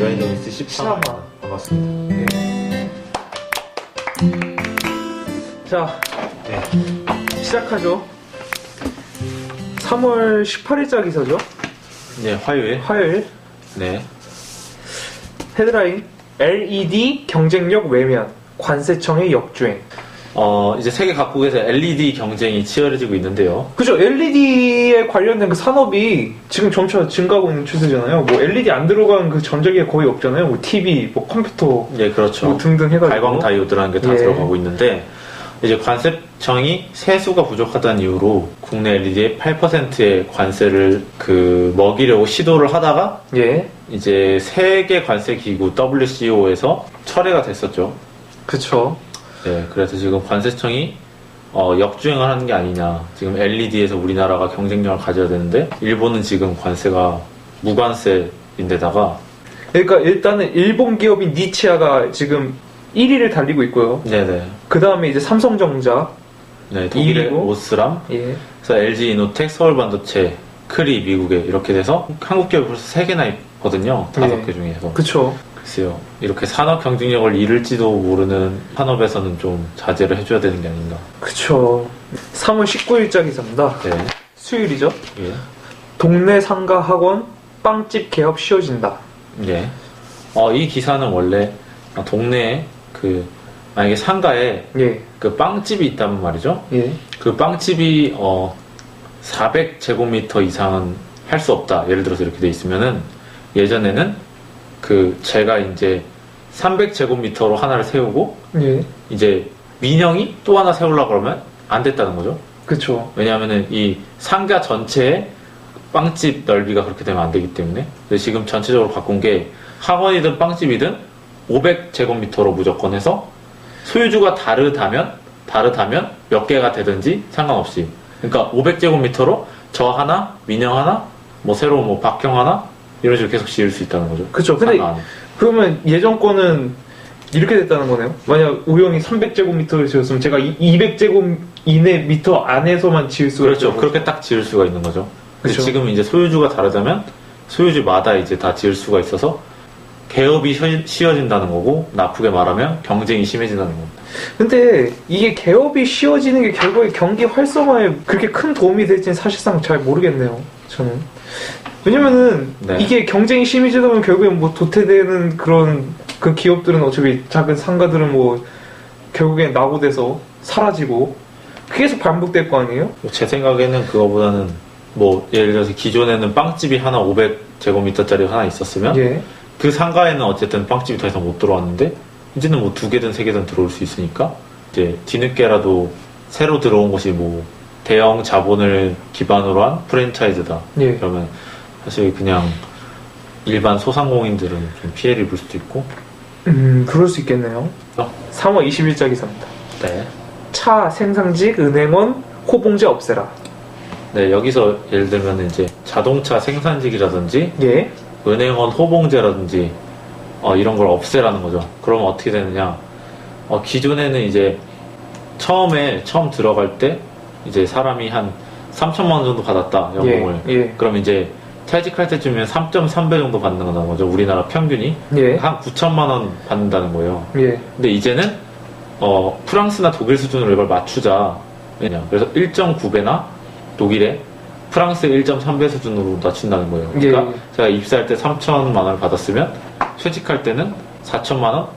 저희는 미스 14만 반갑습니다. 네. 자, 시작하죠. 3월 18일자 기사죠. 네, 화요일. 네. 헤드라인: LED 경쟁력 외면, 관세청의 역주행. 이제 세계 각국에서 LED 경쟁이 치열해지고 있는데요. 그죠? LED에 관련된 그 산업이 지금 점차 증가하고 있는 추세잖아요. 뭐 LED 안 들어간 그 전자기가 거의 없잖아요. 뭐 TV, 뭐 컴퓨터, 예, 그렇죠. 뭐 등등 해가지고 발광 다이오드라는 게 다 예. 들어가고 있는데, 이제 관세청이 세수가 부족하다는 이유로 국내 LED의 8%의 관세를 먹이려고 시도를 하다가 예, 이제 세계 관세 기구 WCO에서 철회가 됐었죠. 그쵸. 네, 그래서 지금 관세청이 역주행을 하는 게 아니냐. 지금 LED에서 우리나라가 경쟁력을 가져야 되는데 일본은 지금 관세가 무관세인데다가, 그러니까 일단은 일본 기업인 니치아가 지금 1위를 달리고 있고요. 네네. 그 다음에 이제 삼성전자, 네, 독일의 2위고. 오스람, 예, 그래서 LG이노텍, 서울반도체, 크리 미국에 이렇게 돼서 한국 기업이 벌써 3개나 있거든요. 5개 중에서. 그쵸. 글쎄요. 이렇게 산업 경쟁력을 잃을지도 모르는 산업에서는 좀 자제를 해줘야 되는 게 아닌가. 그쵸. 3월 19일자 기사입니다. 네. 수요일이죠. 예. 동네 상가 학원 빵집 개업 쉬워진다. 예. 이 기사는 원래 동네에 만약에 상가에 예, 그 빵집이 있다면 말이죠. 예, 그 빵집이 400제곱미터 이상은 할 수 없다. 예를 들어서 이렇게 돼 있으면은 예전에는 제가 이제 300제곱미터로 하나를 세우고 예, 이제 민영이 또 하나 세우려고 그러면 안 됐다는 거죠. 그쵸. 왜냐하면은 이 상가 전체의 빵집 넓이가 그렇게 되면 안 되기 때문에. 그래서 지금 전체적으로 바꾼 게 학원이든 빵집이든 500제곱미터로 무조건 해서 소유주가 다르다면 몇 개가 되든지 상관없이, 그러니까 500제곱미터로 저 하나, 민영 하나, 뭐 새로 뭐 박형 하나 이런 식으로 계속 지을 수 있다는 거죠. 그쵸. 근데 그러면 예전 거는 이렇게 됐다는 거네요. 만약 우영이 300제곱미터를 지었으면 제가 200제곱 이내 미터 안에서만 지을 수가 그렇죠. 있죠. 그렇게 딱 지을 수가 있는 거죠. 근데 그쵸. 지금 이제 소유주가 다르다면 소유주마다 이제 다 지을 수가 있어서 개업이 쉬워진다는 거고, 나쁘게 말하면 경쟁이 심해진다는 겁니다. 근데 이게 개업이 쉬워지는 게 결국에 경기 활성화에 그렇게 큰 도움이 될지는 사실상 잘 모르겠네요. 저는. 왜냐면은 네. 이게 경쟁이 심해지다 보면 결국엔 뭐 도태되는 그런 그 기업들은 어차피 작은 상가들은 뭐 결국엔 낙오돼서 사라지고 계속 반복될 거 아니에요? 제 생각에는 그거보다는 뭐 예를 들어서 기존에는 빵집이 하나 500제곱미터짜리 하나 있었으면 예. 그 상가에는 어쨌든 빵집이 더 이상 못 들어왔는데 이제는 뭐 2개든 3개든 들어올 수 있으니까 이제 뒤늦게라도 새로 들어온 곳이 뭐 대형 자본을 기반으로 한 프랜차이즈다. 예. 그러면 사실 그냥 일반 소상공인들은 좀 피해를 입을 수도 있고. 그럴 수 있겠네요. 3월 20일자 기사입니다. 네. 차 생산직 은행원 호봉제 없애라. 네, 여기서 예를 들면 이제 자동차 생산직이라든지 예. 은행원 호봉제라든지 이런 걸 없애라는 거죠. 그러면 어떻게 되느냐? 기존에는 이제 처음 들어갈 때 이제 사람이 한 3천만 원 정도 받았다, 연봉을. 예. 예. 그럼 이제 퇴직할 때쯤이면 3.3배 정도 받는다는 거죠. 우리나라 평균이 예. 한 9천만 원 받는다는 거예요. 예. 근데 이제는 프랑스나 독일 수준으로 이걸 맞추자. 왜냐? 그래서 1.9배나 독일에 프랑스의 1.3배 수준으로 낮춘다는 거예요. 그러니까 예. 제가 입사할 때 3천만 원을 받았으면 퇴직할 때는 4천만 원?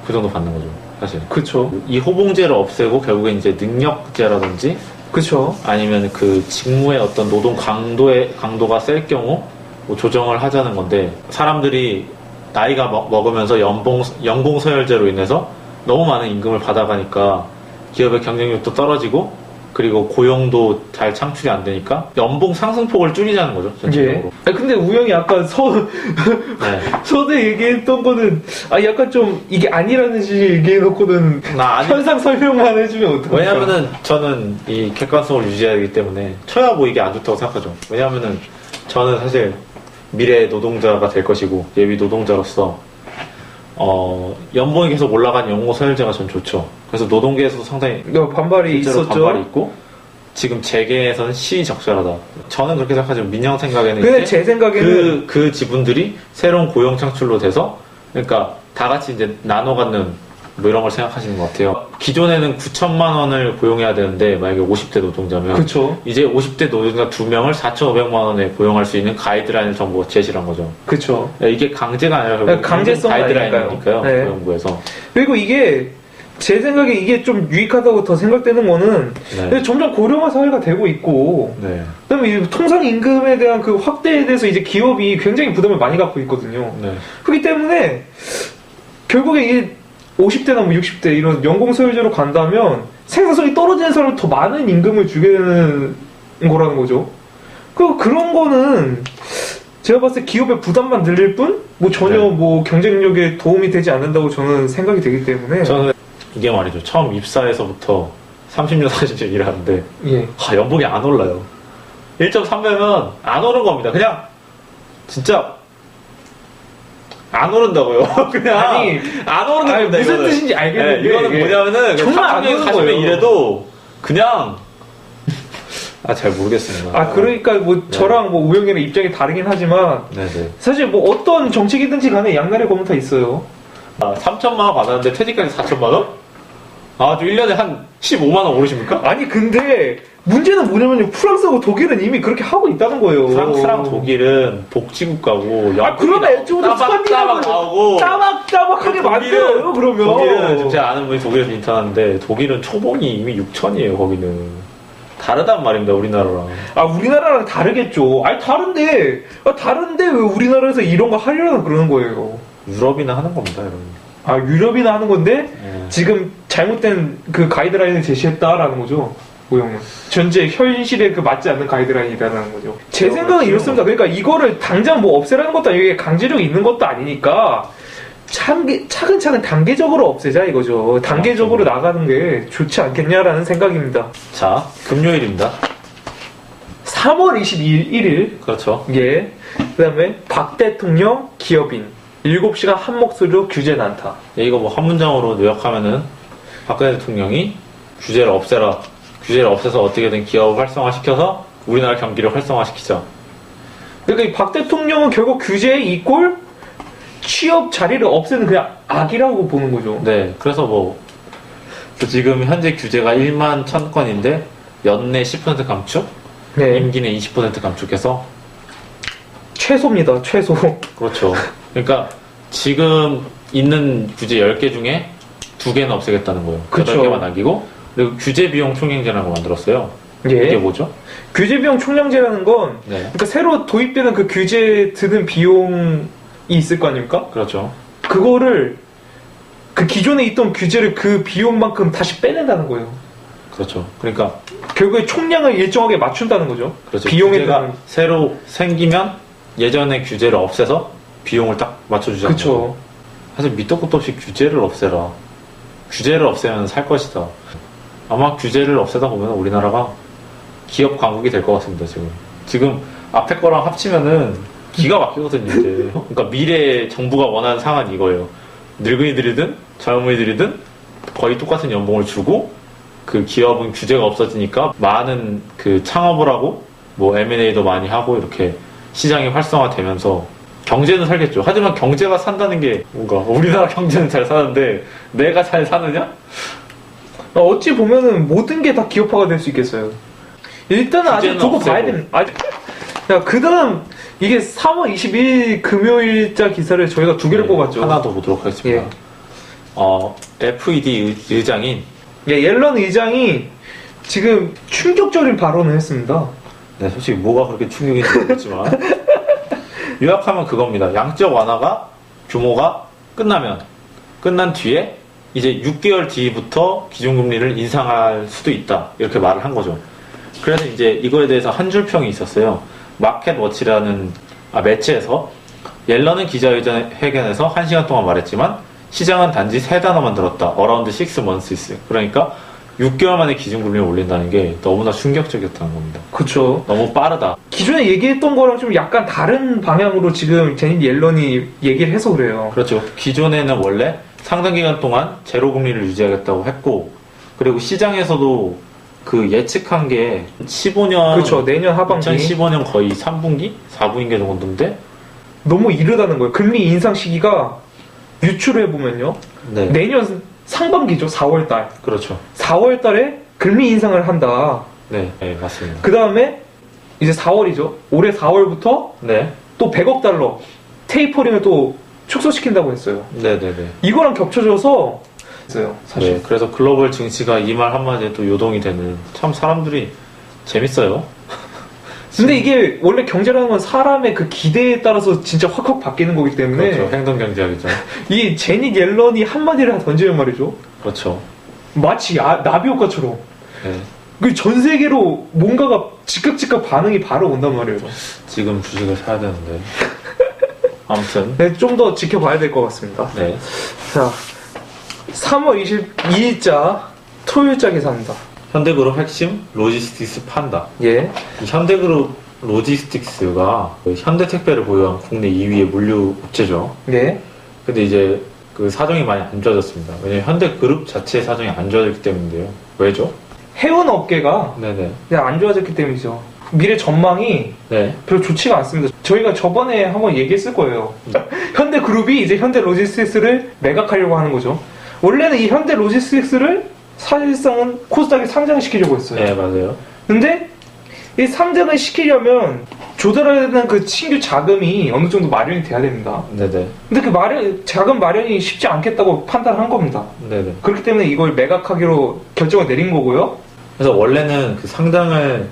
그 정도 받는 거죠, 사실. 그쵸. 이 호봉제를 없애고 결국엔 이제 능력제라든지 그쵸. 아니면 그 직무의 어떤 노동 강도가 셀 경우 뭐 조정을 하자는 건데, 사람들이 나이가 먹으면서 연봉 서열제로 인해서 너무 많은 임금을 받아가니까 기업의 경쟁력도 떨어지고 그리고 고용도 잘 창출이 안 되니까 연봉 상승폭을 줄이자는 거죠, 전체적으로. 예. 근데 우영이 아까 네. 서대 얘기했던 거는 약간 좀 이게 아니라는 식의 얘기해놓고는 현상 설명만 해주면 어떡할까? 왜냐면은 저는 이 객관성을 유지해야 되기 때문에 쳐야 뭐 이게 안 좋다고 생각하죠. 왜냐면은 저는 사실 미래 노동자가 될 것이고 예비 노동자로서 연봉이 계속 올라간 연봉 서열제가 전 좋죠. 그래서 노동계에서도 상당히 반발이 있었죠. 반발이 있고, 지금 재계에서는 시적절하다. 저는 그렇게 생각하죠. 민영 생각에는 근데 이제 제 생각에는 그 지분들이 새로운 고용 창출로 돼서 그러니까 다 같이 이제 나눠 갖는 뭐 이런 걸 생각하시는 것 같아요. 기존에는 9천만 원을 고용해야 되는데 만약에 50대 노동자면 그쵸. 이제 50대 노동자 2명을 4,500만 원에 고용할 수 있는 가이드라인을 정부가 제시한 거죠. 그쵸. 이게 강제가 아니라 결국 강제성 가이드라인이니까요. 네. 고용부에서. 그리고 이게 제 생각에 이게 좀 유익하다고 더 생각되는 거는 네. 점점 고령화 사회가 되고 있고 네. 그다음에 이 통상 임금에 대한 그 확대에 대해서 이제 기업이 굉장히 부담을 많이 갖고 있거든요. 네. 그렇기 때문에 결국에 이 50대나 뭐 60대 이런 연공소유제로 간다면 생산성이 떨어지는 사람을 더 많은 임금을 주게 되는 거라는 거죠. 그런 거는 제가 봤을 때 기업의 부담만 늘릴 뿐, 뭐 전혀 네. 뭐 경쟁력에 도움이 되지 않는다고 저는 생각이 되기 때문에. 저는 이게 말이죠. 처음 입사해서부터 30년, 40년 일하는데, 예. 연봉이 안 올라요. 1.3배면 안 오른 겁니다. 그냥, 진짜, 안 오른다고요. 그냥, 아니, 안 오르는 아니, 겁니다. 무슨 이거는. 뜻인지 알겠는데. 네, 이거는 예. 뭐냐면은, 정말 안 30년, 오르는 40년 거예요. 일해도, 그냥, 잘 모르겠습니다. 그러니까 뭐 네. 저랑 뭐 우영이랑 입장이 다르긴 하지만, 네네. 사실 뭐 어떤 정책이든지 간에 양날의 검은 다 있어요. 3천만 원 받았는데 퇴직까지 4천만 원? 아주 1년에 한 15만 원 오르십니까? 아니, 근데, 문제는 뭐냐면요. 프랑스하고 독일은 이미 그렇게 하고 있다는 거예요. 프랑스랑 독일은 복지국가고 그러면 애초부터 따박 나오고 따박따박하게 만들어요, 그러면. 독일은 지금 제가 아는 분이 독일에서 인턴하는데 독일은 초봉이 이미 6천이에요. 거기는 다르단 말입니다. 우리나라랑. 우리나라랑 다르겠죠. 다른데 왜 우리나라에서 이런 거 하려나 그러는 거예요. 유럽이나 하는 겁니다, 여러분. 유럽이나 하는 건데 네. 지금 잘못된 그 가이드라인을 제시했다라는 거죠. 오영은 현실에 그 맞지 않는 가이드라인이라는 거죠. 제 생각은 이렇습니다. 그러니까 이거를 당장 뭐 없애라는 것도 아니고 이게 강제력이 있는 것도 아니니까 차근차근 단계적으로 없애자 이거죠. 단계적으로 나가는 게 좋지 않겠냐라는 생각입니다. 자, 금요일입니다. 3월 21일 그렇죠. 예. 그 다음에 박 대통령 기업인 7시간 한 목소리로 규제 난타. 이거 뭐 한 문장으로 요약하면은 박근혜 대통령이 규제를 없애라. 규제를 없애서 어떻게든 기업을 활성화시켜서 우리나라 경기를 활성화시키자. 그러니까 이 박 대통령은 결국 규제 이꼴 취업 자리를 없애는 그냥 악이라고 보는 거죠. 네, 그래서 뭐 지금 현재 규제가 1만 1,000건인데 연내 10% 감축, 네. 임기 내 20% 감축해서 최소입니다. 최소. 그렇죠. 그러니까 지금 있는 규제 10개 중에 2개는 없애겠다는 거예요. 그쵸. 8개만 남기고 그리고 규제 비용 총량제라는 거 만들었어요. 예. 이게 뭐죠? 규제 비용 총량제라는 건 네, 그러니까 새로 도입되는 그 규제 드는 비용이 있을 거 아닙니까? 그렇죠. 그거를 그 기존에 있던 규제를 그 비용만큼 다시 빼낸다는 거예요. 그렇죠. 그러니까 결국에 총량을 일정하게 맞춘다는 거죠. 그렇죠. 비용에 규제가 대한. 새로 생기면 예전의 규제를 없애서 비용을 딱 맞춰주자는 거죠. 그쵸. 사실 밑도 끝도 없이 규제를 없애라. 규제를 없애면 살 것이다. 아마 규제를 없애다 보면 우리나라가 기업 강국이 될 것 같습니다, 지금. 지금 앞에 거랑 합치면은 기가 막히거든요, 이제. 그러니까 미래의 정부가 원하는 상황은 이거예요. 늙은이들이든 젊은이들이든 거의 똑같은 연봉을 주고 그 기업은 규제가 없어지니까 많은 그 창업을 하고 뭐 M&A도 많이 하고 이렇게 시장이 활성화되면서 경제는 살겠죠. 하지만 경제가 산다는 게 뭔가 우리나라 경제는 잘 사는데 내가 잘 사느냐? 어찌 보면은 모든 게 다 기업화가 될 수 있겠어요. 일단은 아직 규제는 두고 없애고. 봐야 됩니다. 그 다음 이게 3월 22일 금요일자 기사를 저희가 2개를 뽑았죠. 하나 더 보도록 하겠습니다. FED 의장인 옐런 의장이 지금 충격적인 발언을 했습니다. 네, 솔직히 뭐가 그렇게 충격인지 모르겠지만 요약하면 그겁니다. 양적 완화가 규모가 끝난 뒤에 이제 6개월 뒤부터 기준금리를 인상할 수도 있다 이렇게 말을 한 거죠. 그래서 이제 이거에 대해서 한 줄 평이 있었어요. 마켓워치라는 매체에서 옐런은 기자회견에서 1시간 동안 말했지만 시장은 단지 3단어만 들었다. Around 6 months. 그러니까 6개월 만에 기준금리를 올린다는 게 너무나 충격적이었다는 겁니다. 그쵸. 너무 빠르다. 기존에 얘기했던 거랑 좀 약간 다른 방향으로 지금 제닛 옐런이 얘기를 해서 그래요. 그렇죠. 기존에는 원래 상당 기간 동안 제로 금리를 유지하겠다고 했고, 그리고 시장에서도 그 예측한 게 15년 그렇죠. 내년 하반기. 2015년 거의 3분기? 4분기 정도인데 너무 이르다는 거예요. 금리 인상 시기가 유추를 해보면요. 네. 내년 상반기죠. 4월달. 그렇죠. 4월달에 금리 인상을 한다. 네, 네 맞습니다. 그 다음에 이제 4월이죠. 올해 4월부터 네. 또 100억 달러 테이퍼링을 또 축소시킨다고 했어요. 네네네. 이거랑 겹쳐져서 있어요. 사실. 네, 그래서 글로벌 증시가 이 말 한마디에 또 요동이 되는 참 사람들이 재밌어요. 근데 이게 원래 경제라는 건 사람의 그 기대에 따라서 진짜 확확 바뀌는 거기 때문에 그렇죠. 행동 경제학이죠. 이 제니 옐런이 한마디를 던지면 말이죠. 그렇죠. 마치 나비 효과처럼 네. 그 전 세계로 뭔가가 즉각 반응이 바로 온단 말이에요. 지금 주식을 사야 되는데. 아무튼. 네, 좀 더 지켜봐야 될 것 같습니다. 네. 자, 3월 22일자 토요일자 기사입니다. 현대그룹 핵심 로지스틱스 판다. 예. 이 현대그룹 로지스틱스가 그 현대택배를 보유한 국내 2위의 물류 업체죠. 예. 근데 이제 그 사정이 많이 안 좋아졌습니다. 왜냐면 현대그룹 자체의 사정이 안 좋아졌기 때문인데요. 왜죠? 해운 업계가 네네. 그냥 안 좋아졌기 때문이죠. 미래 전망이 네. 별로 좋지가 않습니다. 저희가 저번에 한번 얘기했을 거예요. 현대그룹이 이제 현대로지스틱스를 매각하려고 하는 거죠. 원래는 이 현대로지스틱스를 사실상은 코스닥에 상장시키려고 했어요. 네, 맞아요. 근데 이 상장을 시키려면 조달하는 그 신규 자금이 어느 정도 마련이 돼야 됩니다. 네네. 근데 그 자금 마련이 쉽지 않겠다고 판단한 겁니다. 네네. 그렇기 때문에 이걸 매각하기로 결정을 내린 거고요. 그래서 원래는 그 상장을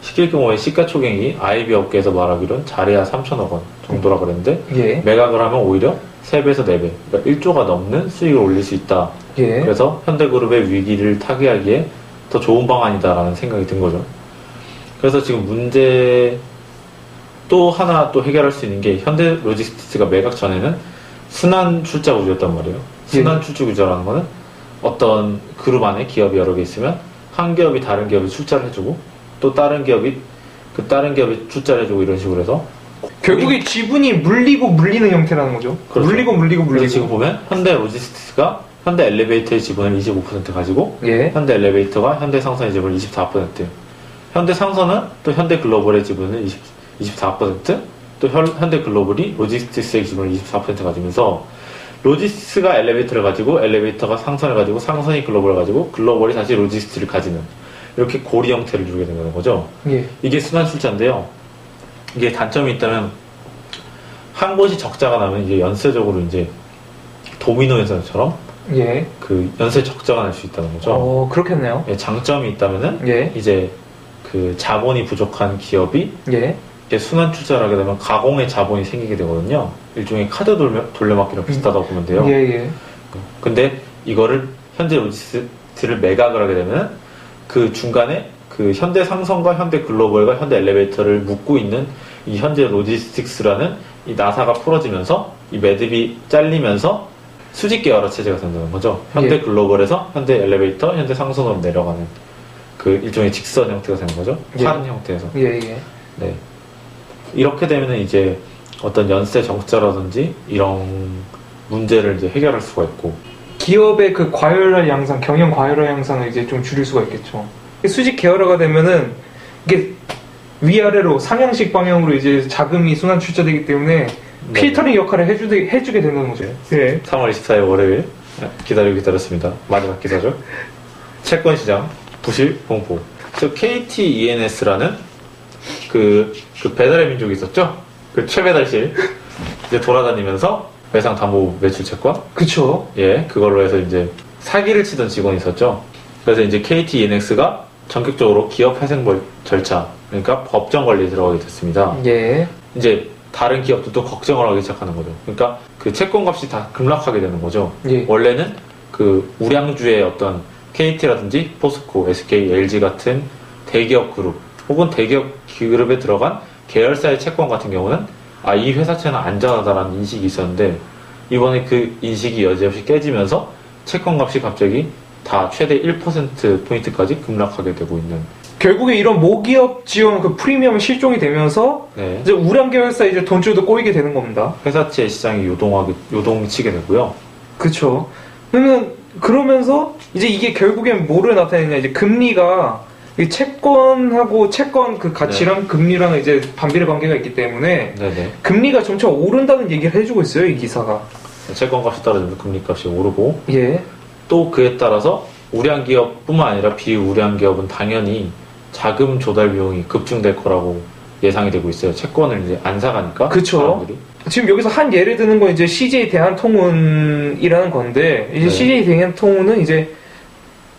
시킬 경우에 시가총액이 IB 업계에서 말하기로는 잘해야 3천억 원 정도라 그랬는데 예. 매각을 하면 오히려 3배에서 4배, 그러니까 1조가 넘는 수익을 올릴 수 있다. 예. 그래서 현대그룹의 위기를 타개하기에 더 좋은 방안이다라는 생각이 든 거죠. 그래서 지금 문제 또 하나 또 해결할 수 있는 게 현대로지스틱스가 매각 전에는 순환 출자 구조였단 말이에요. 순환 출자 구조라는 거는 어떤 그룹 안에 기업이 여러 개 있으면 한 기업이 다른 기업에 출자를 해주고 또 다른 기업이 그 다른 기업에 출자를 해주고 이런 식으로 해서 결국에 지분이 물리고 물리는 형태라는 거죠. 그렇죠. 물리고 그래서 지금 보면 현대로지스틱스가 현대엘리베이터의 지분을 25% 가지고 예. 현대엘리베이터가 현대상선의 지분을 24%, 현대상선은 또 현대글로벌의 지분을 24%, 또 현대글로벌이 로지스틱스의 지분을 24% 가지면서 로지스틱스가 엘리베이터를 가지고 엘리베이터가 상선을 가지고 상선이 글로벌을 가지고 글로벌이 다시 로지스틱스를 가지는 이렇게 고리 형태를 주게 되는 거죠. 예. 이게 순환 출자인데요. 이게 단점이 있다면 한 곳이 적자가 나면 이제 연쇄적으로 이제 도미노 현상처럼 예. 그 연쇄 적자가 날 수 있다는 거죠. 그렇겠네요. 예, 장점이 있다면은 예. 이제 그 자본이 부족한 기업이 예. 이렇게 순환 출자를 하게 되면 가공의 자본이 생기게 되거든요. 일종의 카드 돌려막기랑 비슷하다고 보면 돼요. 예, 예. 근데 이거를 현대 로지스틱스를 매각을 하게 되면 그 중간에 그 현대 상선과 현대 글로벌과 현대 엘리베이터를 묶고 있는 이 현대 로지스틱스라는 이 나사가 풀어지면서 이 매듭이 잘리면서 수직 계열화 체제가 된다는 거죠. 현대 예. 글로벌에서 현대 엘리베이터, 현대 상선으로 내려가는 그 일종의 직선 형태가 되는 거죠. 예. 환 형태에서. 예, 예. 네. 이렇게 되면은 이제 어떤 연쇄 적자라든지 이런 문제를 이제 해결할 수가 있고. 기업의 그 과열화 양상, 경영 과열화 양상을 이제 좀 줄일 수가 있겠죠. 수직 계열화가 되면은 이게 위아래로 상향식 방향으로 이제 자금이 순환 출자되기 때문에 네. 필터링 역할을 해주게 되는 거죠. 예. 3월 24일 월요일 기다렸습니다. 마지막 기사죠. 채권시장 부실 공포. 저 KTENS라는 그 배달의 민족이 있었죠. 그 최배달실 이제 돌아다니면서 외상 담보 매출 채권. 그쵸. 예, 그걸로 해서 이제 사기를 치던 직원이 있었죠. 그래서 이제 KTENX가 전격적으로 기업 회생 절차, 그러니까 법정 관리에 들어가게 됐습니다. 예. 이제 다른 기업들도 걱정을 하기 시작하는 거죠. 그러니까 그 채권 값이 다 급락하게 되는 거죠. 예. 원래는 그 우량주의 어떤 KT라든지 포스코, SK, LG 같은 대기업 그룹 혹은 대기업 그룹에 들어간 계열사의 채권 같은 경우는 이 회사채는 안전하다라는 인식이 있었는데 이번에 그 인식이 여지없이 깨지면서 채권 값이 갑자기 다 최대 1%포인트까지 급락하게 되고 있는. 결국에 이런 모기업 지원 그 프리미엄 실종이 되면서 네. 이제 우량 계열사 이제 돈줄도 꼬이게 되는 겁니다. 회사채 시장이 요동치게 되고요. 그쵸. 그러면서 이제 이게 결국엔 뭐를 나타내냐, 이제 금리가 이 채권하고 채권 그 가치랑 금리랑 이제 반비례 관계가 있기 때문에 네네. 금리가 점차 오른다는 얘기를 해주고 있어요, 이 기사가. 채권값이 떨어지면 금리값이 오르고 예. 또 그에 따라서 우량 기업뿐만 아니라 비우량 기업은 당연히 자금 조달 비용이 급증될 거라고 예상이 되고 있어요. 채권을 이제 안 사가니까. 그쵸. 사람들이. 지금 여기서 한 예를 드는 건 이제 CJ 대한통운이라는 건데, 이제 네. CJ 대한통운은 이제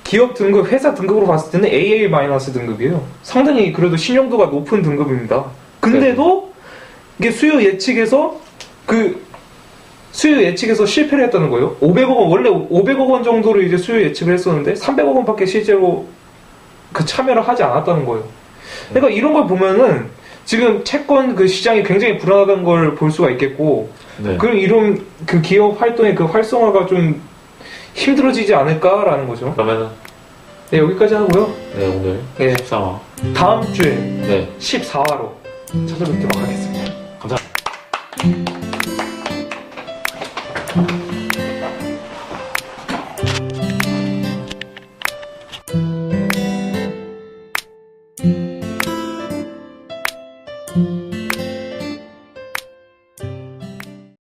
기업 등급, 회사 등급으로 봤을 때는 AA- 등급이에요. 상당히 그래도 신용도가 높은 등급입니다. 근데도 이게 수요 예측에서 실패를 했다는 거예요. 500억 원, 원래 500억 원 정도로 이제 수요 예측을 했었는데 300억 원밖에 실제로 그 참여를 하지 않았다는 거예요. 그러니까 이런 걸 보면은 지금 채권 그 시장이 굉장히 불안하다는 걸 볼 수가 있겠고, 네. 그럼 이런 그 기업 활동의 그 활성화가 좀 힘들어지지 않을까라는 거죠. 그러면은 네, 여기까지 하고요. 네, 오늘 네. 13화. 다음 주에 네. 14화로 찾아뵙도록 하겠습니다. 감사합니다. thank you